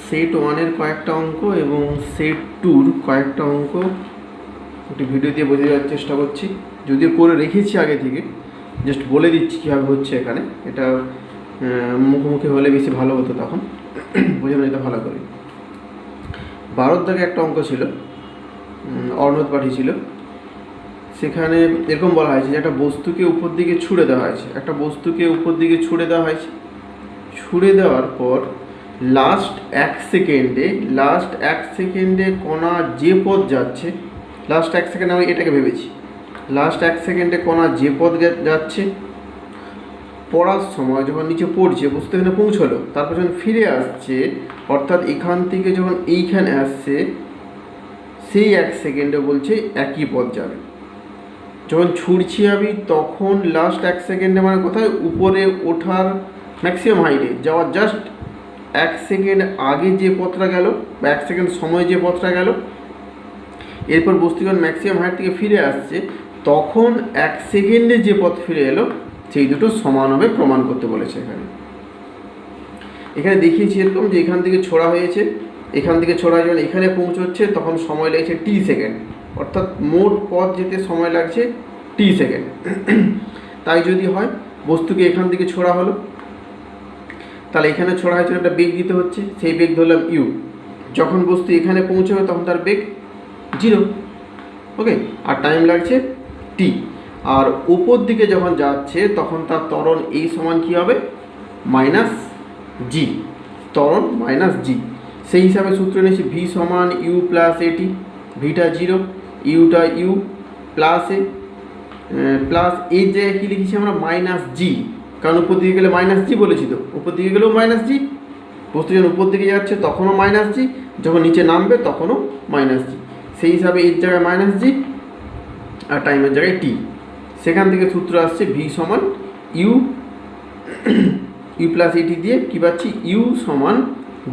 Set 1-এর কয়েকটা অঙ্ক এবং সেট 2-র কয়েকটা অঙ্ক একটি ভিডিও দিয়ে বোঝা যাওয়ার চেষ্টা করছি, যদিও করে রেখেছি আগে থেকে, জাস্ট বলে দিচ্ছি কীভাবে হচ্ছে এখানে। এটা মুখোমুখি হলে বেশি ভালো হতো, তখন বোঝানো যেত ভালো করে। 12 দাগে একটা অঙ্ক ছিল, অর্ণব পাঠিয়েছিল। সেখানে এরকম বলা হয়েছে যে একটা বস্তুকে উপর দিকে ছুঁড়ে দেওয়া হয়েছে, ছুঁড়ে দেওয়ার পর লাস্ট এক সেকেন্ডে কণা যে পথ যাচ্ছে, লাস্ট এক সেকেন্ড আমি এটাকে ভেবেছি, লাস্ট এক সেকেন্ডে কণা যে পথ যাচ্ছে, পড়ার সময় যখন নিচে পড়ছে বস্তু এখানে পৌঁছলো, তারপর যখন ফিরে আসছে, অর্থাৎ এখান থেকে যখন এইখানে আসছে, সেই এক সেকেন্ডে বলছে একই পথ যাবে। যখন ছুটছি আমি তখন লাস্ট এক সেকেন্ডে মানে কোথায়, উপরে ওঠার ম্যাক্সিমাম হাইটে যাওয়ার জাস্ট এক সেকেন্ড আগে যে পথটা গেল, বা এক সেকেন্ড সময় যে পথটা গেল, এরপর বস্তু যখন ম্যাক্সিমাম হাইট থেকে ফিরে আসছে, তখন এক সেকেন্ডে যে পথ ফিরে এলো, সেই দুটো সমান হবে প্রমাণ করতে বলেছে। এখানে দেখিয়েছি এরকম যে এখান থেকে ছোড়া হয়েছে, যখন এখানে পৌঁছচ্ছে তখন সময় লেগেছে টি সেকেন্ড, অর্থাৎ মোট পথ যেতে সময় লাগছে টি সেকেন্ড। তাই যদি হয় বস্তুকে এখান থেকে ছোড়া হলো, তাহলে এখানে ছোড়া হয়েছে একটা বেগ দিতে হচ্ছে, সেই বেগ ধরলাম ইউ। যখন বস্তু এখানে পৌঁছবে তখন তার বেগ 0, ওকে, আর টাইম লাগছে টি। আর উপর দিকে যখন যাচ্ছে তখন তার ত্বরণ এই সমান কী হবে, মাইনাস জি, ত্বরণ মাইনাস জি। সেই হিসাবে সূত্র নিয়েছি ভি সমান ইউ প্লাস এটি, ভিটা 0, ইউটা ইউ প্লাস এ, প্লাস এর জায়গায় কী লিখেছি আমরা, মাইনাস জি, কারণ উপর দিকে গেলে মাইনাস জি বলেছি, তো উপর দিকে গেলেও মাইনাস জি, বস্তু যখন উপর দিকে যাচ্ছে তখনও মাইনাস জি, যখন নিচে নামবে তখনও মাইনাস জি। সেই হিসাবে এর জায়গায় মাইনাস জি আর টাইমের জায়গায় টি। সেখান থেকে সূত্র আসছে ভি সমান ইউ প্লাস এটি দিয়ে কী পাচ্ছি, ইউ সমান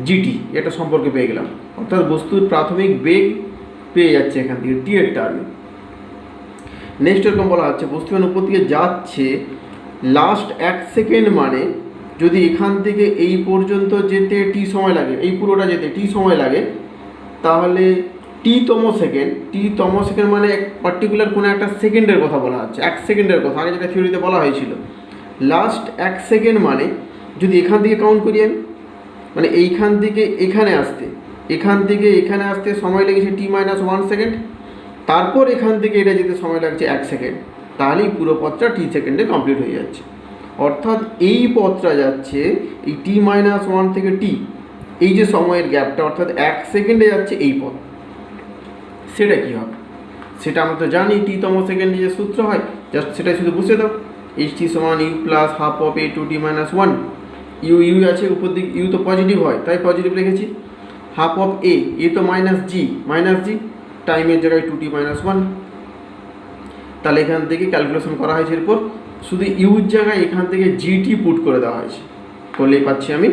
জিটি, এটা সম্পর্কে পেয়ে গেলাম। অর্থাৎ বস্তুর প্রাথমিক বেগ পেয়ে যাচ্ছে এখান থেকে টি এর টার্মে। নেক্সট এরকম বলা হচ্ছে বস্তু যখন উপর দিকে যাচ্ছে, লাস্ট এক সেকেন্ড মানে যদি এখান থেকে এই পর্যন্ত যেতে টি সময় লাগে, এই পুরোটা যেতে টি সময় লাগে, তাহলে টি-তম সেকেন্ড মানে পার্টিকুলার কোনো একটা সেকেন্ডের কথা বলা হচ্ছে, এক সেকেন্ডের কথা, আগে যেটা থিওরিতে বলা হয়েছিল। লাস্ট এক সেকেন্ড মানে যদি এখান থেকে কাউন্ট করি আমি, মানে এইখান থেকে এখানে আসতে সময় লেগেছে t-1 সেকেন্ড, তারপর এখান থেকে এটা যেতে সময় লাগছে 1 সেকেন্ড, তাহলেই পুরো পথটা টি সেকেন্ডে কমপ্লিট হয়ে যাচ্ছে। অর্থাৎ এই পথটা যাচ্ছে এই t-1 থেকে টি, এই যে সময়ের গ্যাপটা, অর্থাৎ 1 সেকেন্ডে যাচ্ছে এই পথ, সেটা কী হবে সেটা আমরা তো জানি, টি-তম সেকেন্ডে যে সূত্র হয়, জাস্ট সেটাই শুধু বুঝে দাও। ht সমান u plus half of a two t-1, u আছে উপর দিকে, ইউ তো পজিটিভ হয় তাই পজিটিভ লিখেছি, হাফ অফ এ তো মাইনাস জি, টাইমের জায়গায় 2t-1। তাহলে এখান থেকে ক্যালকুলেশন করা হয়েছে, এরপর শুধু ইউর জায়গায় এখান থেকে জিটি পুট করে দেওয়া হয়েছে, করলে পাচ্ছি আমি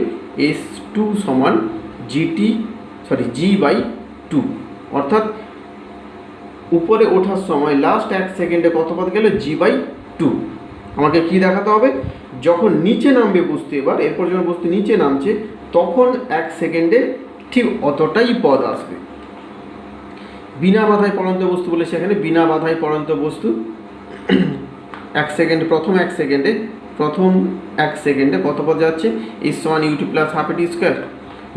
S2 সমান G/2, অর্থাৎ উপরে ওঠার সময় লাস্ট এক সেকেন্ডে কত পথ গেল, G/2। আমাকে কি দেখাতে হবে, যখন নিচে নামবে বস্তু, এরপর যখন বস্তু নিচে নামছে তখন এক সেকেন্ডে ঠিক অতটাই পথ আসবে। বিনা বাধায় পড়ন্ত বস্তু বলেছে এখানে, বিনা বাধায় পড়ন্ত বস্তু প্রথম এক সেকেন্ডে কত পথ যাচ্ছে, S সমান ইউটি প্লাস হাফ এটি স্কোয়ার।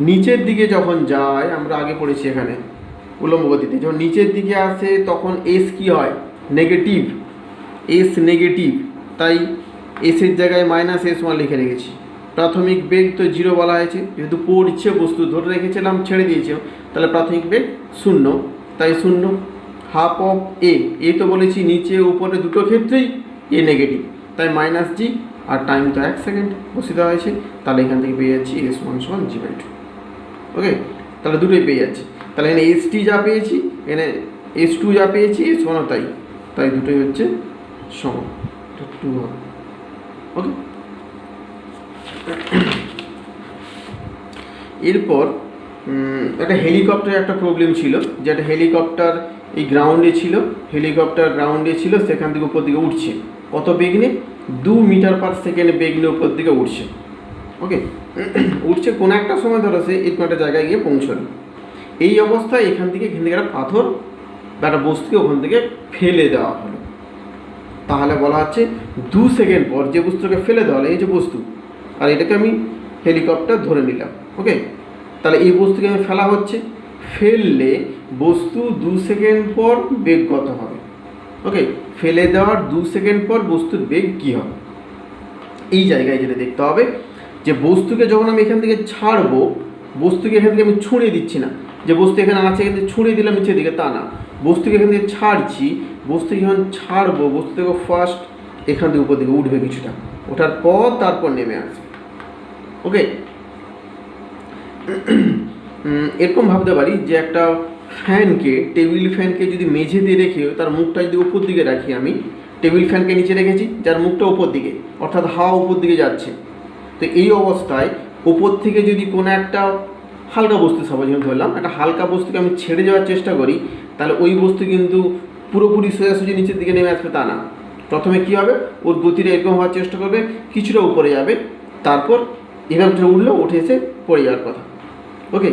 নিচের দিকে যখন যায়, আমরা আগে পড়েছি এখানে উলম্ব গতিতে, যখন নিচের দিকে আসে তখন এস কি হয়, নেগেটিভ, তাই এসের জায়গায় -S1 লিখে রেখেছি। প্রাথমিক বেগ তো 0 বলা হয়েছে, যেহেতু পড়ছে বস্তু ধরে রেখেছিলাম, ছেড়ে দিয়েছিলাম, তাহলে প্রাথমিক বেগ 0, তাই 0। হাফ অফ এ তো বলেছি নিচে উপরে দুটো ক্ষেত্রেই এ নেগেটিভ, তাই -G, আর টাইম তো 1 সেকেন্ড বসে দেওয়া হয়েছে, তাহলে এখান থেকে পেয়ে যাচ্ছি S1 সমান G/2, ওকে। তাহলে দুটোই পেয়ে যাচ্ছি, তাহলে এখানে ST যা পেয়েছি, এখানে S2 যা পেয়েছি, S1ও তাই দুটোই হচ্ছে সমান, 2 হবে, ওকে। এরপর একটা হেলিকপ্টারের একটা প্রবলেম ছিল, যেটা হেলিকপ্টার এই গ্রাউন্ডে ছিল, সেখান থেকে উপর দিকে উঠছে, কত বেগ নিয়ে, 2 মিটার পার সেকেন্ড বেগ নিয়ে উপর দিকে উঠছে। ওকে, উঠছে কোনো একটা সময় ধরো সে এই কোনো একটা জায়গায় গিয়ে পৌঁছলো। এই অবস্থায় এখান থেকে একটা পাথর বা একটা বস্তুকে ওখান থেকে ফেলে দেওয়া হলো। তাহলে বলা হচ্ছে 2 সেকেন্ড পর যে বস্তুকে ফেলে দেওয়া হলো, এই যে বস্তু, আর এটাকে আমি হেলিকপ্টার ধরে নিলাম। ওকে, তাহলে এই বস্তুকে আমি ফেলা হচ্ছে, ফেললে বস্তু 2 সেকেন্ড পর বেগগত হবে। ওকে, ফেলে দেওয়ার 2 সেকেন্ড পর বস্তুর বেগ কী হবে, এই জায়গায় যেটা দেখতে হবে যে বস্তুকে যখন আমি এখান থেকে ছাড়বো, বস্তুকে এখান থেকে আমি ছুঁড়ে দিচ্ছি না, যে বস্তু এখানে আছে এখান থেকে ছুঁড়ে দিলাম নিচের দিকে, তা না, বস্তুকে এখান থেকে ছাড়ছি। বস্তুকে যখন ছাড়বো, বস্তু থেকে ফার্স্ট এখান থেকে উপর দিকে উঠবে কিছুটা, ওঠার পর তারপর নেমে আসবে। ওকে, এরকম ভাবতে পারি যে একটা ফ্যানকে, টেবিল ফ্যানকে যদি মেঝেতে রেখে তার মুখটা যদি উপর দিকে রাখি, আমি টেবিল ফ্যানকে নিচে রেখেছি, যার মুখটা উপর দিকে, অর্থাৎ হাওয়া উপর দিকে যাচ্ছে। তো এই অবস্থায় উপর থেকে যদি কোনো একটা হালকা বস্তু, সবাই যখন ধরলাম একটা হালকা বস্তুকে আমি ছেড়ে যাওয়ার চেষ্টা করি, তাহলে ওই বস্তু কিন্তু পুরোপুরি সোজাসুজি নিচের দিকে নেমে আসবে তা না। প্রথমে কী হবে, ওর গতিটা এরকম হওয়ার চেষ্টা করবে, কিছুটা উপরে যাবে, তারপর এভাবে উঠলেও উঠে এসে পড়ে যাওয়ার কথা। ওকে,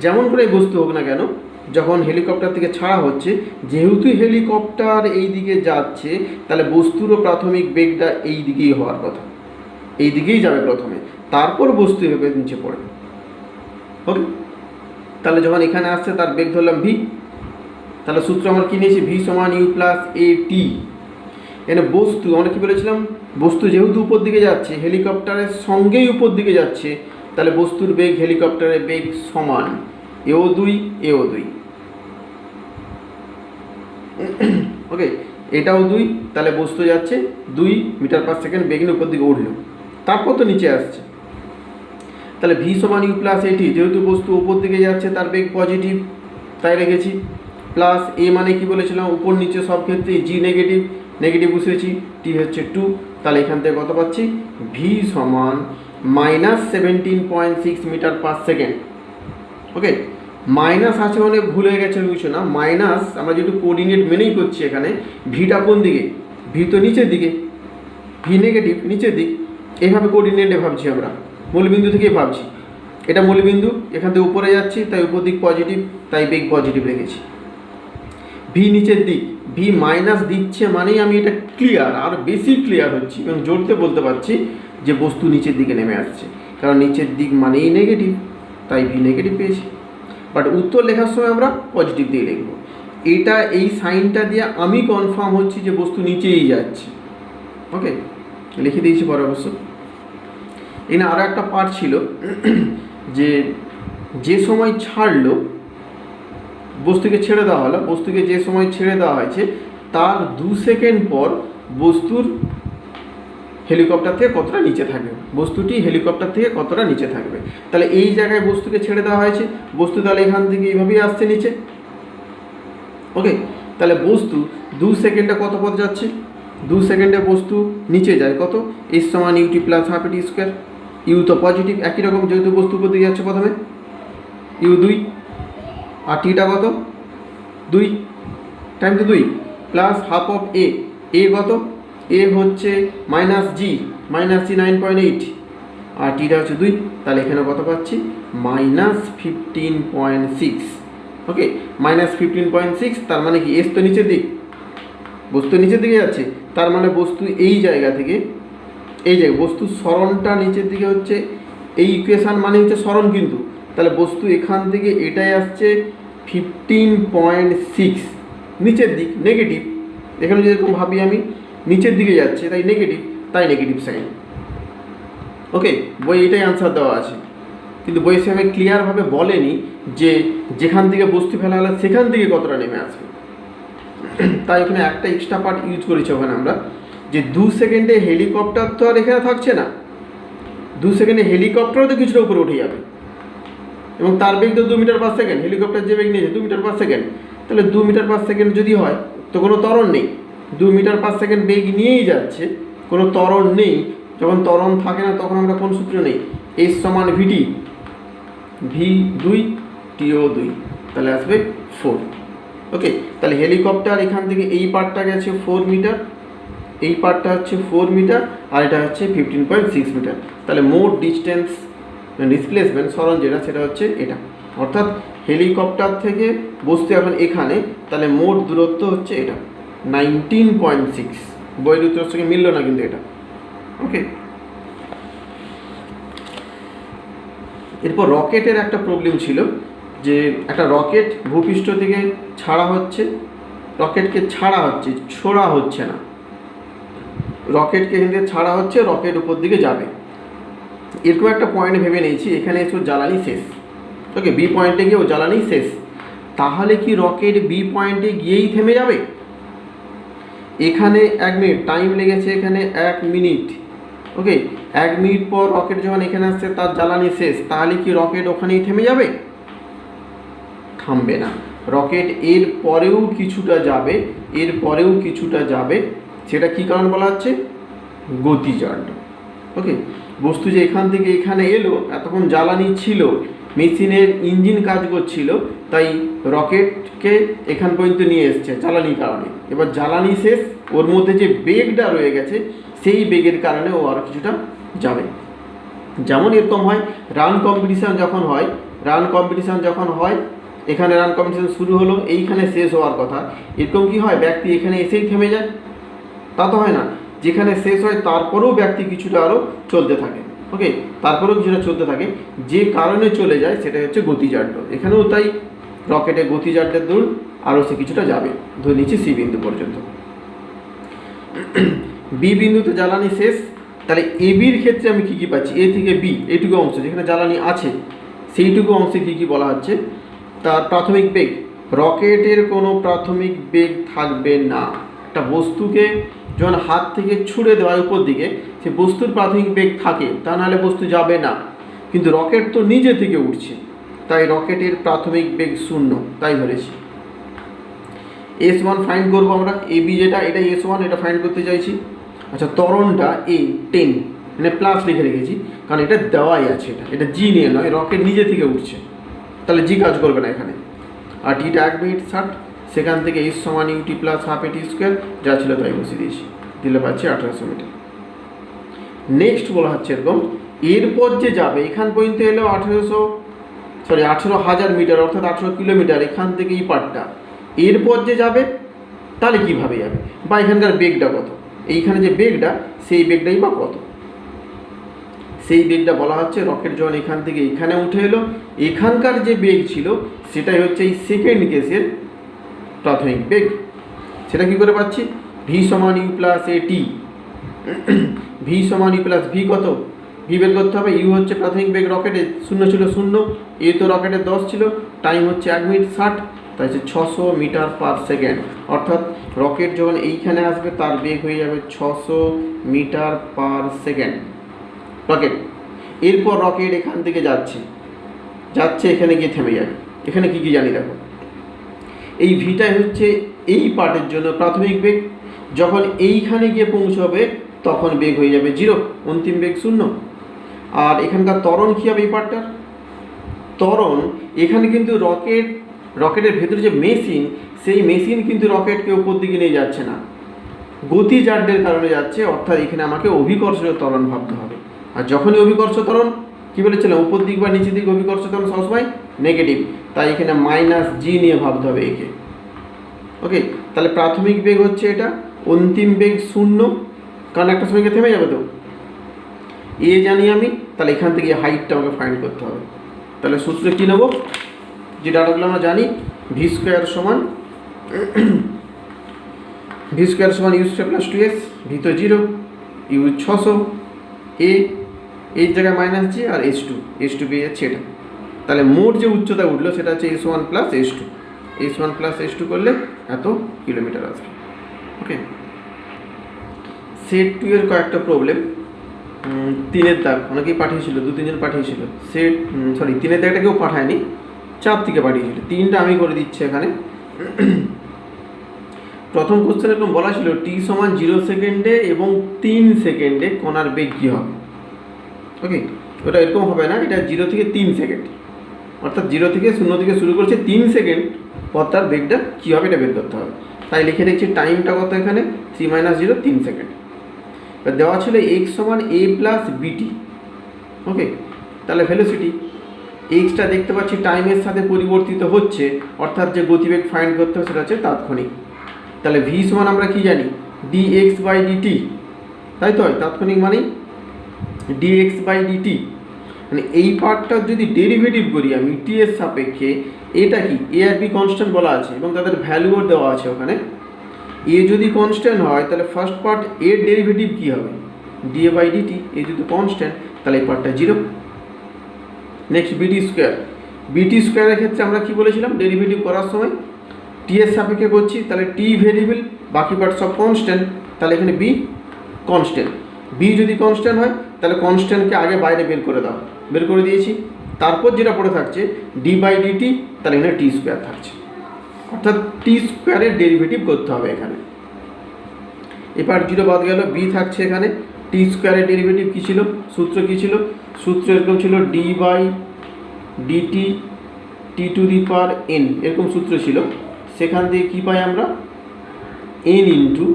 যেমন করে বস্তু হোক না কেন, যখন হেলিকপ্টার থেকে ছাড়া হচ্ছে, যেহেতু হেলিকপ্টার এই দিকে যাচ্ছে, তাহলে বস্তুরও প্রাথমিক বেগটা এই দিকেই হওয়ার কথা, এই দিকেই যাবে প্রথমে, তারপর বস্তু এভাবে নিচে পড়বে। ওকে, তাহলে যখন এখানে আসছে তার বেগ ধরলাম ভি, তাহলে সূত্র আমরা কী নিয়েছি, ভি সমান ইউ প্লাস এ টি। এখানে বস্তু আমরা কী বলেছিলাম, বস্তু যেহেতু উপর দিকে যাচ্ছে, হেলিকপ্টারের সঙ্গেই উপর দিকে যাচ্ছে, তাহলে বস্তুর বেগ হেলিকপ্টারের বেগ সমান এও 2 এও 2। ওকে, এটাও 2, তাহলে বস্তু যাচ্ছে 2 মিটার পার সেকেন্ড বেগ নিয়ে উপর দিকে উঠলো, তারপর তো নিচে আসছে। তাহলে ভি সমান ইউ প্লাস এটি, যেহেতু বস্তু উপর দিকে যাচ্ছে তার বেগ পজিটিভ, তাই রেখেছি, প্লাস এ মানে কি বলেছিলাম, উপর নিচে সব ক্ষেত্রে জি নেগেটিভ, নেগেটিভ বসিয়েছি, টি হচ্ছে 2, তাহলে এখান থেকে কত পাচ্ছি, ভি সমান -17.6 মিটার পার সেকেন্ড। ওকে, মাইনাস আছে মানে ভুল হয়ে গেছে কিছু না, মাইনাস আমরা যেহেতু কোঅর্ডিনেট মেনেই করছি, এখানে ভিটা কোন দিকে, ভি তো নিচের দিকে, ভি নেগেটিভ নিচের দিক, এইভাবে কোঅর্ডিনেটে ভাবছি আমরা, মূলবিন্দু থেকেই ভাবছি, এটা মূলবিন্দু, এখান থেকে উপরে যাচ্ছি, তাই উপর দিক পজিটিভ, তাই বেগ পজিটিভ রেখেছি। ভি নিচের দিক, ভি মাইনাস দিচ্ছে মানেই আমি এটা ক্লিয়ার, আর বেশি ক্লিয়ার হচ্ছি এবং জোরতে বলতে পারছি যে বস্তু নিচের দিকে নেমে আসছে, কারণ নিচের দিক মানেই নেগেটিভ, তাই ভি নেগেটিভ পেয়েছি। বাট উত্তর লেখার সময় আমরা পজিটিভ দিয়ে লিখব, এটা এই সাইনটা দিয়ে আমি কনফার্ম হচ্ছি যে বস্তু নিচেই যাচ্ছে। ওকে, লিখে দিয়েছি পরে অবশ্য। এখানে আরও একটা পার্ট ছিল, যে সময় ছাড়লো, বস্তুকে ছেড়ে দেওয়া হলো, বস্তুকে যে সময় ছেড়ে দেওয়া হয়েছে তার 2 সেকেন্ড পর বস্তুর হেলিকপ্টার থেকে কতটা নিচে থাকবে, বস্তুটি হেলিকপ্টার থেকে কতটা নিচে থাকবে। তাহলে এই জায়গায় বস্তুকে ছেড়ে দেওয়া হয়েছে, বস্তু তাহলে এখান থেকে এইভাবেই আসছে নিচে। ওকে, তাহলে বস্তু 2 সেকেন্ডে কত পথ যাচ্ছে, 2 সেকেন্ডে বস্তু নিচে যায় কত, এস সমান u t plus half t square, u তো পজিটিভ একই রকম, যেহেতু বস্তু উপর দিকে যাচ্ছে প্রথমে ইউ 2, আর টিটা কত 2 টাইম তো 2 প্লাস হাফ অফ এ, এ কত, এ হচ্ছে -g 9.8, আর টিটা হচ্ছে 2, তাহলে এখানে কত পাচ্ছি -15.6। ওকে, -15.6, তার মানে কি এস তো নিচের দিক, বস্তু নিচের দিকে যাচ্ছে, তার মানে বস্তু এই জায়গা থেকে, এই জায়গায় বস্তুর সরণটা নিচের দিকে হচ্ছে, এই ইকুয়েশান মানে হচ্ছে সরণ, কিন্তু তাহলে বস্তু এখান থেকে এটাই আসছে 15.6 নিচের দিক, নেগেটিভ, এখানে যেরকম ভাবি আমি নিচের দিকে যাচ্ছে তাই নেগেটিভ, তাই নেগেটিভ সাইন। ওকে, বই এটাই আনসার দেওয়া আছে, কিন্তু বই সেভাবে ক্লিয়ারভাবে বলেনি যে যেখান থেকে বস্তু ফেলা হলে সেখান থেকে কতটা নেমে আসবে, তাই এখানে একটা এক্সট্রা পার্ট ইউজ করেছি ওখানে আমরা, যে 2 সেকেন্ডে হেলিকপ্টার তো আর এখানে থাকছে না, 2 সেকেন্ডে হেলিকপ্টারও তো কিছুটা উপরে উঠে যাবে, এবং তার বেগ তো 2 মিটার পার সেকেন্ড, হেলিকপ্টার যে বেগ নিয়েছে 2 মিটার পার সেকেন্ড, তাহলে 2 মিটার পার সেকেন্ড যদি হয় তো কোনো ত্বরণ নেই, 2 মিটার পার সেকেন্ড বেগ নিয়েই যাচ্ছে, কোনো ত্বরণ নেই। যখন ত্বরণ থাকে না তখন আমরা কোন সূত্র নেই, এস সমান ভিটি, ভি 2 টিও 2, তাহলে আসবে 4। ওকে, তাহলে হেলিকপ্টার এখান থেকে এই পার্টটা গেছে 4 মিটার, এই পার্টটা হচ্ছে 4 মিটার আর এটা হচ্ছে 15.6 মিটার। তাহলে মোট ডিস্টেন্স ডিসপ্লেসমেন্ট সরণ যেটা সেটা হচ্ছে এটা, অর্থাৎ হেলিকপ্টার থেকে বস্তু এখন এখানে, তাহলে মোট দূরত্ব হচ্ছে এটা 19.6। বইয়ের উত্তরের সঙ্গে মিলল না কিন্তু এটা। ওকে, এরপর রকেটের একটা প্রবলেম ছিল যে একটা রকেট ভূপৃষ্ঠ থেকে ছাড়া হচ্ছে, রকেটকে ছাড়া হচ্ছে, ছোড়া হচ্ছে না, রকেটকে এখান থেকে ছাড়া হচ্ছে, রকেট উপর দিকে যাবে। এরকম একটা পয়েন্ট ভেবে নিয়েছি, এখানে এসে জ্বালানি শেষ। ওকে, বি পয়েন্টে গিয়েও জ্বালানি শেষ। তাহলে কি রকেট বি পয়েন্টে গিয়েই থেমে যাবে? এখানে 1 মিনিট টাইম লেগেছে, এখানে 1 মিনিট। ওকে, 1 মিনিট পর রকেট যখন এখানে আসছে তার জ্বালানি শেষ, তাহলে কি রকেট ওখানেই থেমে যাবে? থামবে না। রকেট এর পরেও কিছুটা যাবে, এর পরেও কিছুটা যাবে। সেটা কি কারণ বলা হচ্ছে? গতিজাড। ওকে, বস্তু যে এখান থেকে এখানে এলো, এতক্ষণ জ্বালানি ছিল, মেশিনের ইঞ্জিন কাজ করছিল, তাই রকেটকে এখান পর্যন্ত নিয়ে এসছে জ্বালানির কারণে। এবার জ্বালানি শেষ, ওর মধ্যে যে বেগটা রয়ে গেছে সেই বেগের কারণে ও আরও কিছুটা যাবে। যেমন এরকম হয় রান কম্পিটিশান যখন হয়, এখানে রান কম্পিটিশান শুরু হলো, এইখানে শেষ হওয়ার কথা, এরকম কি হয় ব্যক্তি এখানে এসেই থেমে যায়? তা তো হয় না, যেখানে শেষ হয় তারপরেও ব্যক্তি কিছুটা আরও চলতে থাকে। ওকে, তারপরেও কিছুটা চলতে থাকে, যে কারণে চলে যায় সেটা হচ্ছে গতিজাড্য। এখানেও তাই রকেটে গতিজাড্যের দৌড়, আরও সে কিছুটা যাবে, ধরে নিচ্ছি সি বিন্দু পর্যন্ত। বি বিন্দুতে জ্বালানি শেষ, তাহলে এ বির ক্ষেত্রে আমি কী কী পাচ্ছি? এ থেকে বি এইটুকু অংশ যেখানে জ্বালানি আছে সেইটুকু অংশে কী কী বলা হচ্ছে? তার প্রাথমিক বেগ, রকেটের কোনো প্রাথমিক বেগ থাকবে না। একটা বস্তুকে যখন হাত থেকে ছুড়ে দেওয়ার উপর দিকে, সে বস্তুর প্রাথমিক বেগ থাকে, তা নাহলে বস্তু যাবে না। কিন্তু রকেট তো নিজে থেকে উঠছে, তাই রকেটের প্রাথমিক বেগ 0, তাই ধরেছি। S1 ফাইন্ড করবো আমরা, এ বি যেটা, এটা S1, এটা ফাইন্ড করতে চাইছি। আচ্ছা, ত্বরণটা A 10, মানে প্লাস লিখে রেখেছি, কারণ এটা দেওয়াই আছে, এটা জি নিয়ে নয়, রকেট নিজে থেকে উঠছে, তাহলে জি কাজ করবে না এখানে। আর টিটা 1 মিনিট 60, সেখান থেকে S সমান ইউটি প্লাস হাফ এটি স্কোয়ার, যা ছিল তাই বসিয়ে দিয়েছি, দিলে পাচ্ছি 1800 মিটার। নেক্সট বলা হচ্ছে এরকম, এরপর যে যাবে এখান পর্যন্ত এলেও 18,000 মিটার, অর্থাৎ 18 কিলোমিটার এখান থেকে এই পার্টটা। এরপর যে যাবে তাহলে কীভাবে যাবে, বা এখানকার বেগটা কত, এইখানে যে বেগটা সেই বেগটাই বা কত? সেই বেগটা বলা হচ্ছে রকেট যখন এখান থেকে এখানে উঠে এলো, এখানকার যে বেগ ছিল সেটাই হচ্ছে এই সেকেন্ড কেসের প্রাথমিক বেগ। সেটা কী করে পাচ্ছি? ভি সমান u plus a t. V সমান ইউ প্লাস ভি কত? ভি বের করতে হবে। ইউ হচ্ছে প্রাথমিক বেগ রকেটে, 0 ছিল 0, এ তো রকেটের 10 ছিল, টাইম হচ্ছে 1 মিনিট 60, তাই হচ্ছে 600 মিটার পার সেকেন্ড। অর্থাৎ রকেট যখন এইখানে আসবে তার বেগ হয়ে যাবে 600 মিটার পার সেকেন্ড রকেট। এরপর রকেট এখান থেকে যাচ্ছে, এখানে গিয়ে থেমে যাবে। এখানে কী কী জানি দেখো, এই ভিটাই হচ্ছে এই পার্টের জন্য প্রাথমিক বেগ। যখন এইখানে গিয়ে পৌঁছবে তখন বেগ হয়ে যাবে 0, অন্তিম বেগ 0। আর এখানকার ত্বরণ কী হবে? এই পার্টটার ত্বরণ, এখানে কিন্তু রকেটের ভেতরে যে মেশিন, সেই মেশিন কিন্তু রকেটকে উপর দিকে নিয়ে যাচ্ছে না, গতিজাড্যের কারণে যাচ্ছে। অর্থাৎ এখানে আমাকে অভিকর্ষীয় ত্বরণ ভাবতে হবে। আর যখনই অভিকর্ষ ত্বরণ, কী বলেছিলাম, উপর দিক বা নিচের দিক অভিকর্ষ ত্বরণ সবসময় নেগেটিভ, তাই এখানে মাইনাস জি নিয়ে ভাবতে হবে একে। ওকে, তাহলে প্রাথমিক বেগ হচ্ছে এটা, অন্তিম বেগ 0, কারণ একটা সময় থেমে যাবে তো। এ জানি আমি, তাহলে এখান থেকে হাইটটা আমাকে ফাইন্ড করতে হবে। তাহলে সূত্রে কী নেব? যে ডাটাগুলো আমরা জানি, ভি স্কোয়ার সমান u square plus 2s, v তো 0, ইউ 600, এই জায়গায় মাইনাস জি, আর S2 পেয়ে যাচ্ছে এটা। তাহলে মোট যে উচ্চতা উঠলো সেটা হচ্ছে S1 প্লাস S2 করলে এত কিলোমিটার আসবে। ওকে, সেট 2 এর কয়েকটা প্রবলেম, 3-এর দাগ অনেকেই পাঠিয়েছিল, 2-3 জন পাঠিয়েছিল। 3-এর দাগটা কেউ পাঠায়নি, 4 থেকে পাঠিয়েছিল, 3টা আমি করে দিচ্ছি এখানে। প্রথম কোশ্চেন এরকম বলা ছিল, টি সমান 0 সেকেন্ডে এবং 3 সেকেন্ডে কণার বেগ কী হবে? ওকে, ওটা এরকম হবে না, এটা 0 থেকে 3 সেকেন্ড, অর্থাৎ 0 থেকে 0 থেকে শুরু করছে, 3 সেকেন্ড পর তার বেগটা কী হবে এটা বের করতে হবে। তাই লিখে রেখেছি টাইমটা কত এখানে 3 - 0 3 সেকেন্ড। এবার দেওয়া ছিল এক্স সমান এ প্লাস বিটি। ওকে, তাহলে ভেলোসিটি এক্সটা দেখতে পাচ্ছি টাইমের সাথে পরিবর্তিত হচ্ছে, অর্থাৎ যে গতিবেগ ফাইন্ড করতে হবে সেটা হচ্ছে তাৎক্ষণিক। তাহলে ভি সমান আমরা কি জানি ডিএক্স বাই ডিটি, তাই তো হয় তাৎক্ষণিক মানে ডিএক্স বাই ডিটি। মানে এই পার্টটার যদি ডেরিভেটিভ করি আমি টি এর সাপেক্ষে, এটা কি এ আর বি কনস্ট্যান্ট বলা আছে এবং তাদের ভ্যালুও দেওয়া আছে ওখানে। এ যদি কনস্ট্যান্ট হয় তাহলে ফার্স্ট পার্ট এর ডেরিভেটিভ কী হবে ডিএ বাই ডিটি, এ যদি কনস্ট্যান্ট তাহলে এই পার্টটা 0। নেক্সট বিটি স্কোয়ার, বিটি স্কোয়ারের ক্ষেত্রে আমরা কি বলেছিলাম ডেরিভেটিভ করার সময় টি এর সাপেক্ষে করছি, তাহলে টি ভেরিয়েবল বাকি পার্ট সব কনস্ট্যান্ট, তাহলে এখানে বি কনস্ট্যান্ট। বি যদি কনস্ট্যান্ট হয় তাহলে কনস্ট্যান্টকে আগে বাইরে বের করে দাও, বের করে দিয়েছি। তারপর যেটা পড়ে থাকছে ডি বাই ডিটি, তাহলে এখানে টি স্কোয়ার থাকছে, অর্থাৎ টি স্কোয়ারের ডেরিভেটিভ করতে হবে এখানে। এবার 0 বাদ গেল, বি থাকছে এখানে। টি স্কোয়ারের ডেরিভেটিভ কী ছিল, সূত্র কী ছিল, সূত্র এরকম ছিল d by d t t to the power n, এরকম সূত্র ছিল। সেখান থেকে কী পাই আমরা n into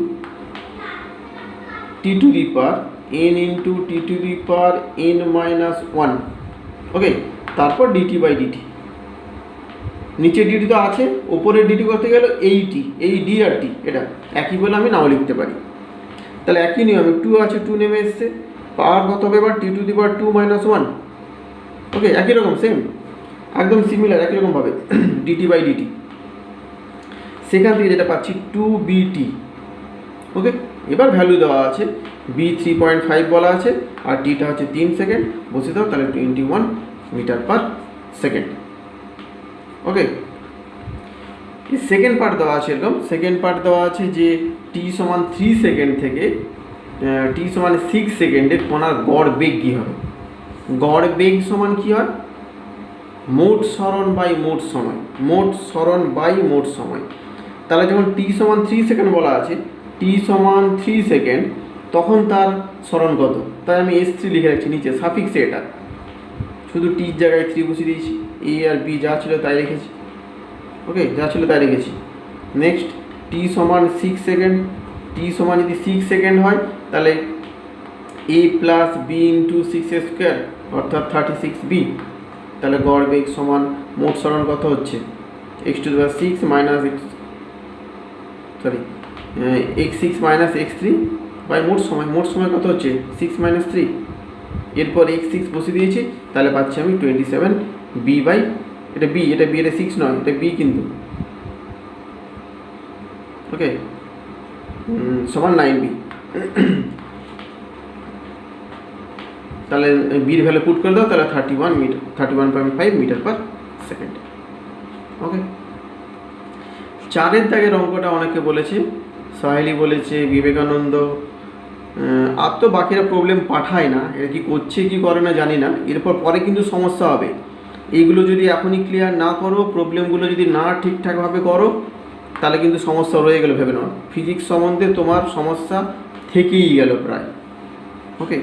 t to the power n into t to the power n -1। Okay, তারপর ডিটি বাই ডিটি, নিচে ডিটি তো আছে, ওপরের ডিটি করতে গেলে এইটি, এই ডি আর টি এটা একই বলে আমি নাও লিখতে পারি। তাহলে একই নিয়মে 2 আছে, 2 নেমে এসছে, পাওয়ার কত হবে এবার টি টু দি পাওয়ার 2 - 1। ওকে, একই রকম সেম, একদম সিমিলার, একই রকমভাবে ডিটি বাই ডিটি। সেখান থেকে যেটা পাচ্ছি 2BT। ওকে, এবার ভ্যালু দেওয়া আছে বি 3.5 বলা আছে, আর টিটা হচ্ছে 3 সেকেন্ড, বসে দাও, তাহলে 21 মিটার পার সেকেন্ড। ওকে, সেকেন্ড পার্ট দেওয়া আছে এরকম, সেকেন্ড পার্ট দেওয়া আছে যে টি সমান 3 সেকেন্ড থেকে টি সমান 6 সেকেন্ডে কণার গড় বেগ কী হবে। গড় বেগ সমান কী হয় মোট সরণ বাই মোট সময়, মোট সরণ বাই মোট সময়। তাহলে যখন টি সমান 3 সেকেন্ড বলা আছে, টি সমান 3 সেকেন্ড, তখন তার সরণ কত, তাই আমি S3 লিখে রাখছি নিচে সাফিক্সে, এটা শুধু টির জায়গায় 3 বসিয়ে দিয়েছি, এ আর বি যা ছিল তাই রেখেছি। ওকে, যা ছিল তাই রেখেছি। নেক্সট টি সমান 6 সেকেন্ড, টি সমান যদি 6 সেকেন্ড হয় তাহলে এ প্লাস বি ইন্টু 6 স্কোয়ার, অর্থাৎ 36B। তাহলে গড় বেগ সমান মোট সরণ কত হচ্ছে x6 minus x6 minus x3 by মোট সময়। মোট সময় কত হচ্ছে 6 - 3, এরপর x6 বসে দিয়েছি, তাহলে পাচ্ছি আমি 27B বাই, এটা বি, এটা বি, এটা 6 নয়, এটা বি কিন্তু। ওকে, সমান 9B। তাহলে বির ভ্যালু পুট করে দাও, তাহলে 31.5 মিটার পার সেকেন্ড। ওকে, 4 দাগের অঙ্কটা অনেকে বলেছে, সাহেলি বলেছে, বিবেকানন্দ, আর তো বাকিরা প্রবলেম পাঠায় না, এরা কি করছে কি করে না জানি না। এরপর পরে কিন্তু সমস্যা হবে, এইগুলো যদি এখনই ক্লিয়ার না করো, প্রবলেমগুলো যদি না ঠিকঠাকভাবে করো, তাহলে কিন্তু সমস্যা রয়ে গেল ভেবে নাও। ফিজিক্স সম্বন্ধে তোমার সমস্যা থেকেই গেল প্রায়। ওকে,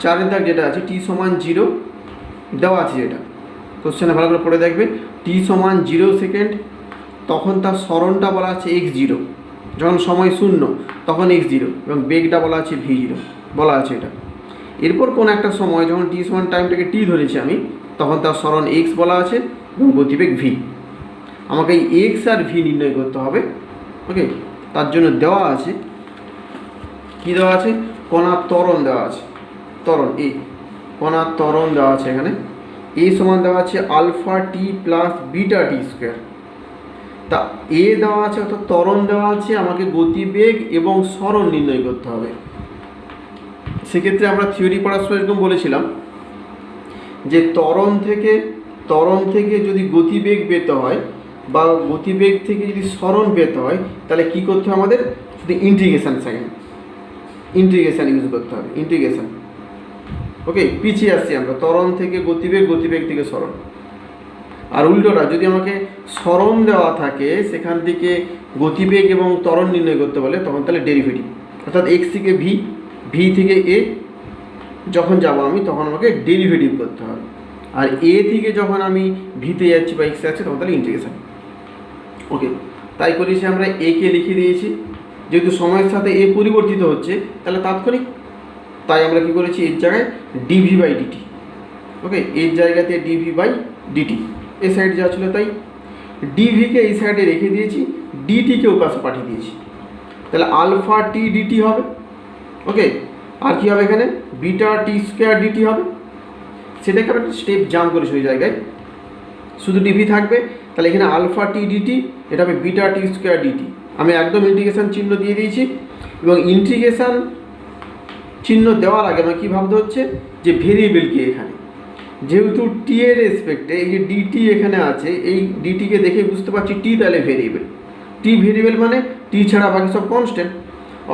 4 দাগ যেটা আছে টি সমান 0 দেওয়া আছে, যেটা কোশ্চেনে ভালো করে পড়ে দেখবে। টি সমান 0 সেকেন্ড, তখন তার সরণটা বলা আছে x0, যখন সময় 0 তখন x0, এবং বেগটা বলা আছে v0 বলা আছে এটা। এরপর কোন একটা সময় যখন টি সমান টাইমটাকে টি ধরেছি আমি, তখন তার সরণ x বলা আছে এবং গতিবেগ v। আমাকে এই x আর v নির্ণয় করতে হবে। ওকে, তার জন্য দেওয়া আছে কি দেওয়া আছে, কণার ত্বরণ দেওয়া আছে, ত্বরণ এ, কণার ত্বরণ দেওয়া আছে এখানে। এ সমান দেওয়া আছে alpha t plus beta t square. তা এ দেওয়া আছে, অর্থাৎ ত্বরণ দেওয়া আছে, আমাকে গতিবেগ এবং সরণ নির্ণয় করতে হবে। সেক্ষেত্রে আমরা থিওরি পড়ার সময় এরকম বলেছিলাম যে ত্বরণ থেকে যদি গতিবেগ পেতে হয় বা গতিবেগ থেকে যদি সরণ পেতে হয়, তাহলে কি করতে হবে আমাদের, শুধু ইন্টিগ্রেশন ইউজ করতে হবে, ইন্টিগ্রেশন। ওকে, পিছিয়ে আসছি আমরা, ত্বরণ থেকে গতিবেগ, গতিবেগ থেকে সরণ। আর উল্টোটা, যদি আমাকে সরণ দেওয়া থাকে সেখান থেকে গতিবেগ এবং ত্বরণ নির্ণয় করতে বলে, তখন তাহলে ডেরিভেটিভ, অর্থাৎ এক্স থেকে ভি, ভি থেকে এ যখন যাব আমি, তখন আমাকে ডেরিভেটিভ করতে হবে। আর এ থেকে যখন আমি ভিতে যাচ্ছি বা এক্সে যাচ্ছি, তখন তাহলে ইন্টিগ্রেশন। ওকে, তাই করেছি আমরা এ কে লিখে দিয়েছি, যেহেতু সময়ের সাথে এ পরিবর্তিত হচ্ছে তাহলে তাৎক্ষণিক, তাই আমরা কি করেছি এর জায়গায় ডিভি বাই ডিটি। ওকে, এর জায়গাতে ডিভি বাই ডিটি, এ সাইড যা ছিল তাই। ডিভিকে এই সাইডে রেখে দিয়েছি, ডিটিকে ও পাশে পাঠিয়ে দিয়েছি, তাহলে আলফা টি ডিটি হবে। ওকে, আর কি হবে এখানে বিটা টি স্কোয়ার ডিটি হবে। সেটাকে আমরা স্টেপ জাম্প করেছি ওই জায়গায়, শুধু ডিভি থাকবে, তাহলে এখানে আলফা টি ডিটি, এটা হবে বিটা টি স্কোয়ার ডিটি। আমি একদম ইন্টিগ্রেশন চিহ্ন দিয়ে দিয়েছি, এবং ইন্টিগ্রেশন চিহ্ন দেওয়ার আগে আমার কী ভাবতে হচ্ছে যে ভেরিয়েবল কি এখানে, যেহেতু টি এর রেসপেক্টে এই যে ডিটি এখানে আছে, এই ডিটিকে দেখে বুঝতে পারছি টি তাহলে ভেরিয়েবল, টি ভেরিয়েবল মানে টি ছাড়া বাকি সব কনস্ট্যান্ট,